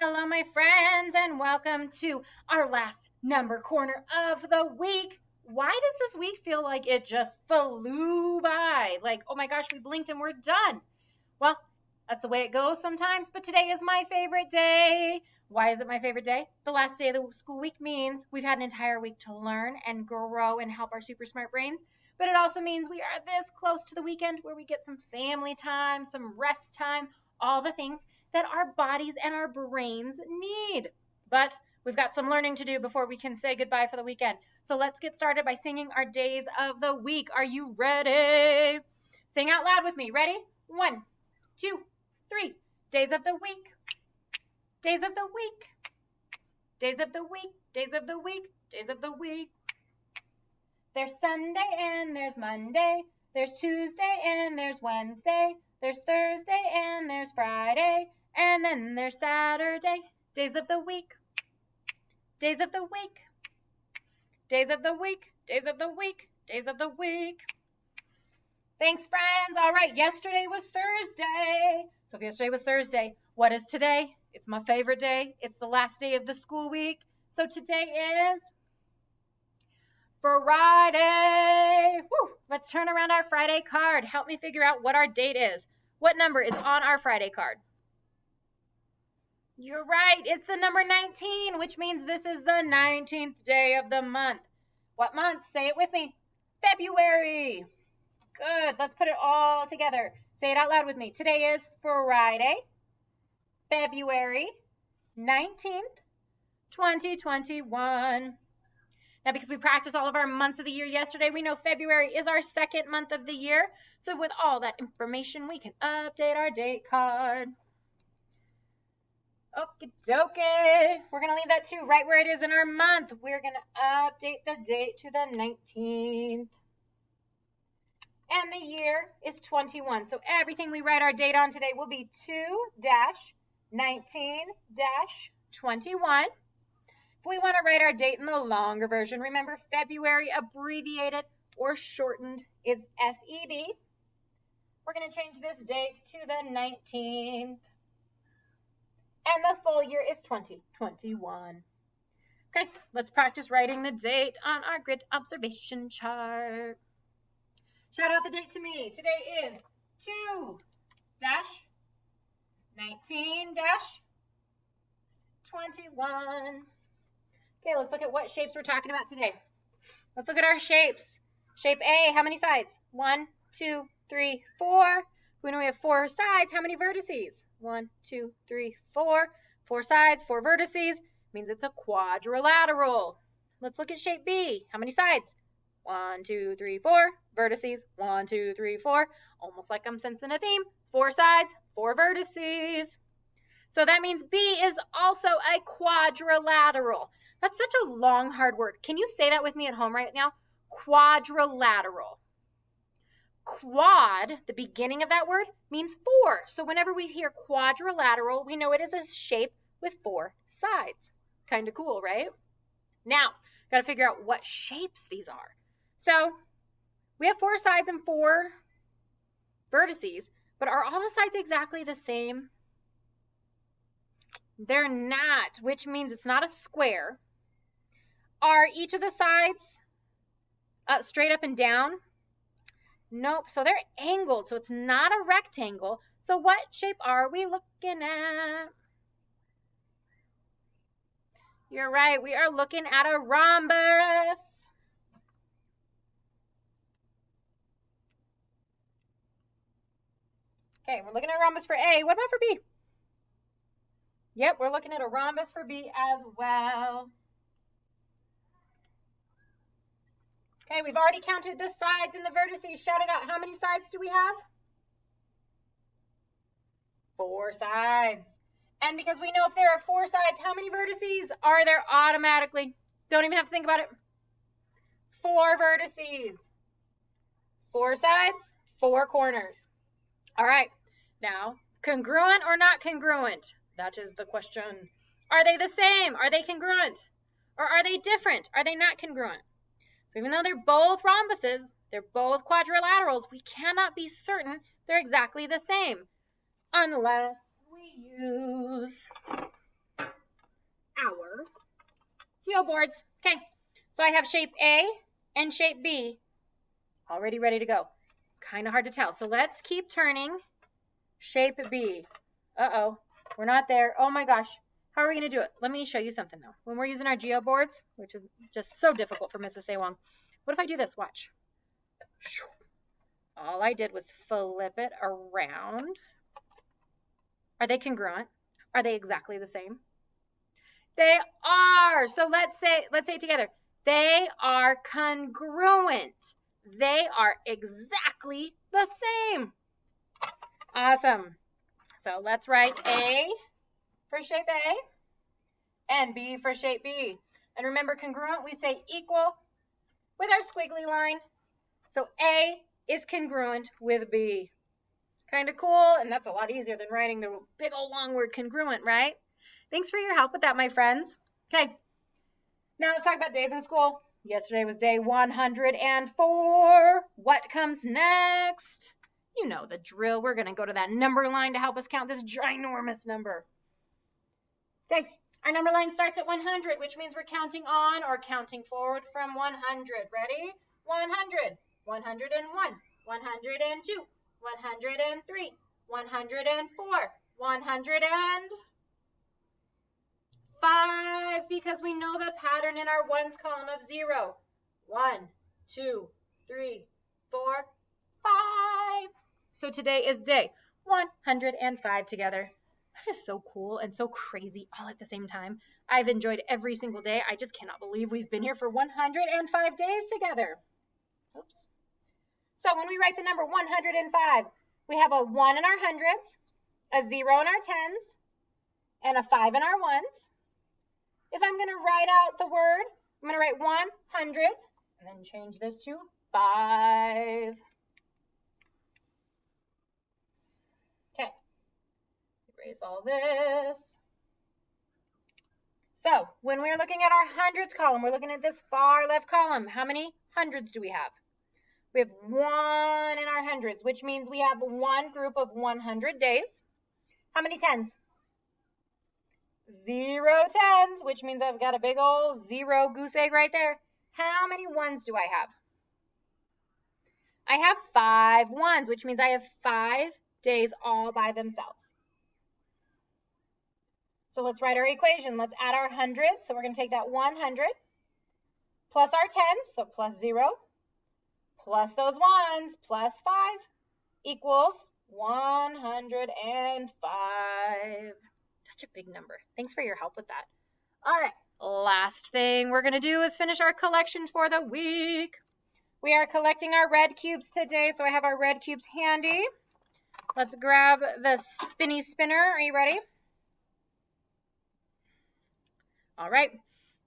Hello, my friends, and welcome to our last number corner of the week. Why does this week feel like it just flew by? Like, oh my gosh, we blinked and we're done. Well, that's the way it goes sometimes, but today is my favorite day. Why is it my favorite day? The last day of the school week means we've had an entire week to learn and grow and help our super smart brains. But it also means we are this close to the weekend where we get some family time, some rest time, all the things that our bodies and our brains need. But we've got some learning to do before we can say goodbye for the weekend. So let's get started by singing our days of the week. Are you ready? Sing out loud with me. Ready? 1, 2, 3. Days of the week. Days of the week. Days of the week. Days of the week. Days of the week. There's Sunday and there's Monday. There's Tuesday and there's Wednesday. There's Thursday and there's Friday. And then there's Saturday. Days of the week. Days of the week. Days of the week. Days of the week. Days of the week. Thanks, friends. All right, yesterday was Thursday. So if yesterday was Thursday, what is today? It's my favorite day. It's the last day of the school week. So today is Friday. Woo! Let's turn around our Friday card. Help me figure out what our date is. What number is on our Friday card? You're right. It's the number 19, which means this is the 19th day of the month. What month? Say it with me. February. Good. Let's put it all together. Say it out loud with me. Today is Friday, February 19th, 2021. Now, because we practiced all of our months of the year yesterday, we know February is our second month of the year. So with all that information, we can update our date card. Okie dokie. We're going to leave that too right where it is in our month. We're going to update the date to the 19th. And the year is 21. So everything we write our date on today will be 2-19-21. If we want to write our date in the longer version, remember February abbreviated or shortened is FEB. We're going to change this date to the 19th. And the full year is 2021. Okay, let's practice writing the date on our grid observation chart. Shout out the date to me. Today is 2-19-21. Okay, let's look at what shapes we're talking about today. Let's look at our shapes. Shape A, how many sides? 1, 2, 3, 4. We know we have 4 sides. How many vertices? 1, 2, 3, 4. 4 sides, 4 vertices. Means it's a quadrilateral. Let's look at shape B. How many sides? 1, 2, 3, 4. Vertices. 1, 2, 3, 4. Almost like I'm sensing a theme. 4 sides, 4 vertices. So that means B is also a quadrilateral. That's such a long, hard word. Can you say that with me at home right now? Quadrilateral. Quad, the beginning of that word, means 4. So whenever we hear quadrilateral, we know it is a shape with 4 sides. Kind of cool, right? Now, got to figure out what shapes these are. So we have 4 sides and 4 vertices, but are all the sides exactly the same? They're not, which means it's not a square. Are each of the sides straight up and down? Nope, so they're angled, so it's not a rectangle. So what shape are we looking at? You're right, we are looking at a rhombus. Okay, we're looking at a rhombus for A. What about for B? Yep, we're looking at a rhombus for B as well. Okay, we've already counted the sides and the vertices. Shout it out. How many sides do we have? 4 sides. And because we know if there are 4 sides, how many vertices are there automatically? Don't even have to think about it. 4 vertices. 4 sides, 4 corners. All right, now, congruent or not congruent? That is the question. Are they the same? Are they congruent? Or are they different? Are they not congruent? So even though they're both rhombuses, they're both quadrilaterals, we cannot be certain they're exactly the same unless we use geo boards. Okay, so I have shape A and shape B already ready to go. Kind of hard to tell. So let's keep turning. Shape B. Uh-oh, we're not there. Oh my gosh. How are we going to do it? Let me show you something though. When we're using our geo boards, which is just so difficult for Mrs. Sae-Wong, what if I do this? Watch. All I did was flip it around. Are they congruent? Are they exactly the same? They are. So let's say it together. They are congruent. They are exactly the same. Awesome. So let's write A for shape A and B for shape B. And remember, congruent, we say equal with our squiggly line. So A is congruent with B. Kind of cool, and that's a lot easier than writing the big old long word congruent, right? Thanks for your help with that, my friends. Okay, now let's talk about days in school. Yesterday was day 104. What comes next? You know the drill. We're going to go to that number line to help us count this ginormous number. Okay, our number line starts at 100, which means we're counting on or counting forward from 100. Ready? 100, 101, 102, 103, 104, 105, because we know the pattern in our ones column of 0. 1, 2, 3, 4, 5. So today is day 105 together. That is so cool and so crazy all at the same time. I've enjoyed every single day. I just cannot believe we've been here for 105 days together. Oops. So when we write the number 105, we have a 1 in our hundreds, a 0 in our tens, and a 5 in our ones. If I'm going to write out the word, I'm going to write 100 and then change this to 5. Okay. Erase all this. So when we're looking at our hundreds column, we're looking at this far left column. How many hundreds do we have? We have 1 in our hundreds, which means we have one group of 100 days. How many tens? 0 tens, which means I've got a big old 0 goose egg right there. How many ones do I have? I have 5 ones, which means I have 5 days all by themselves. So let's write our equation. Let's add our hundreds. So we're going to take that 100 plus our tens, so plus 0, plus those ones, plus 5, equals 105. Such a big number. Thanks for your help with that. All right, last thing we're going to do is finish our collection for the week. We are collecting our red cubes today, so I have our red cubes handy. Let's grab the spinny spinner. Are you ready? All right.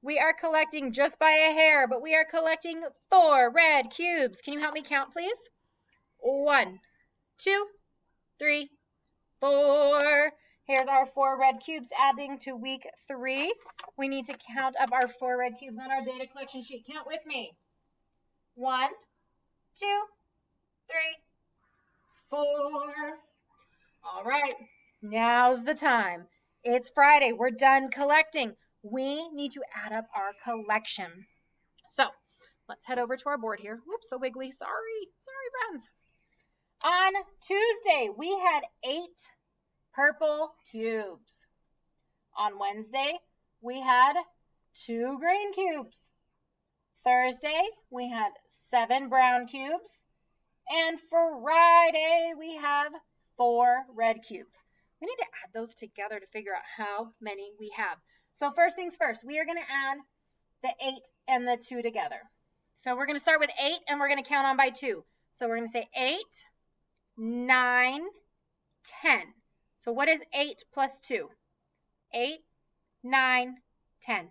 We are collecting just by a hair, but we are collecting 4 red cubes. Can you help me count, please? 1, 2, 3, 4. Here's our 4 red cubes adding to week 3. We need to count up our 4 red cubes on our data collection sheet. Count with me. 1, 2, 3, 4. All right, now's the time. It's Friday. We're done collecting. We need to add up our collection. So let's head over to our board here. Whoops, so wiggly. Sorry, friends. On Tuesday, we had 8 purple cubes. On Wednesday, we had 2 green cubes. Thursday, we had 7 brown cubes. And Friday, we have 4 red cubes. We need to add those together to figure out how many we have. So first things first, we are going to add the 8 and the 2 together. So we're going to start with 8 and we're going to count on by 2. So we're going to say 8, 9, 10. So what is 8 plus 2? 8, 9, 10.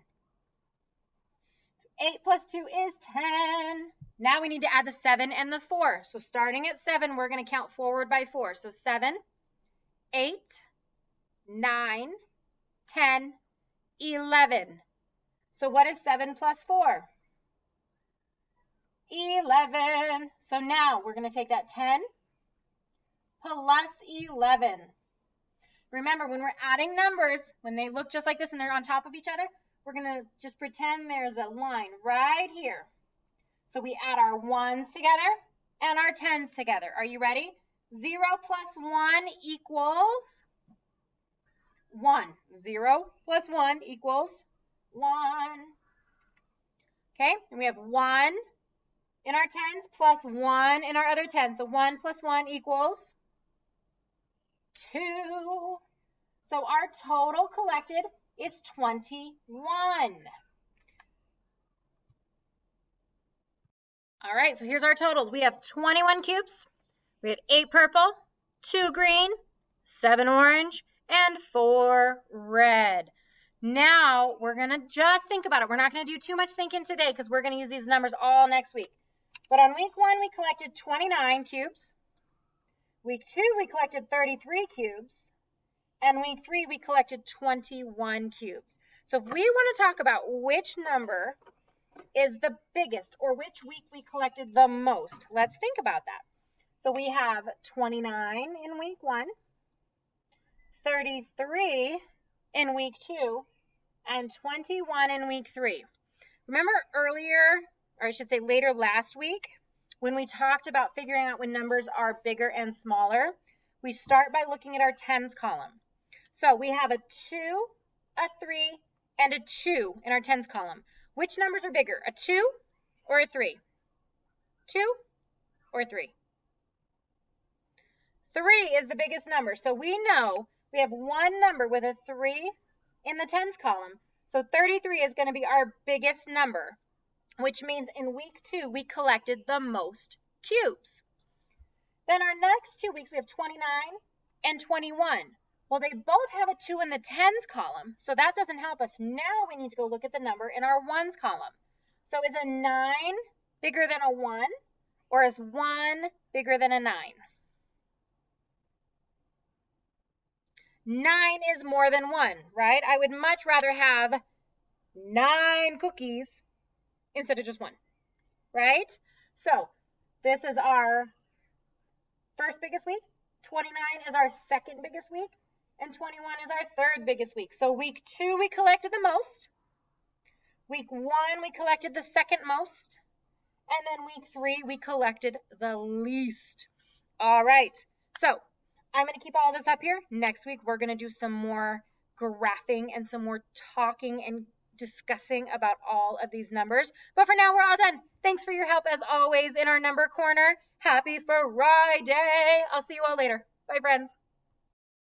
So 8 plus 2 is 10. Now we need to add the 7 and the 4. So starting at 7, we're going to count forward by 4. So 7, 8, 9, 10, 11. So what is 7 plus 4? 11. So now we're going to take that 10 plus 11. Remember, when we're adding numbers, when they look just like this and they're on top of each other, we're going to just pretend there's a line right here. So we add our 1s together and our 10s together. Are you ready? 0 plus 1 equals 1. 0 plus 1 equals 1. Okay, and we have 1 in our 10s plus 1 in our other 10s. So 1 plus 1 equals 2. So our total collected is 21. All right, so here's our totals. We have 21 cubes. We have 8 purple, 2 green, 7 orange, and 4 red. Now we're going to just think about it. We're not going to do too much thinking today because we're going to use these numbers all next week. But on week 1, we collected 29 cubes. Week 2, we collected 33 cubes. And week 3, we collected 21 cubes. So if we want to talk about which number is the biggest or which week we collected the most, let's think about that. So we have 29 in week 1, 33 in week 2, and 21 in week 3. Remember earlier, or I should say later last week, when we talked about figuring out when numbers are bigger and smaller, we start by looking at our tens column. So we have a 2, a 3, and a 2 in our tens column. Which numbers are bigger, a 2 or a 3? 2 or 3? 3 is the biggest number. So we know we have one number with a 3 in the tens column. So 33 is going to be our biggest number, which means in week 2, we collected the most cubes. Then our next 2 weeks, we have 29 and 21. Well, they both have a 2 in the tens column, so that doesn't help us. Now we need to go look at the number in our ones column. So is a 9 bigger than a 1, or is 1 bigger than a 9? 9 is more than 1, right? I would much rather have 9 cookies instead of just 1, right? So this is our first biggest week. 29 is our second biggest week. And 21 is our third biggest week. So week 2, we collected the most. Week 1, we collected the second most. And then week 3, we collected the least. All right. So I'm going to keep all this up here. Next week, we're going to do some more graphing and some more talking and discussing about all of these numbers. But for now, we're all done. Thanks for your help, as always, in our number corner. Happy Friday. I'll see you all later. Bye, friends.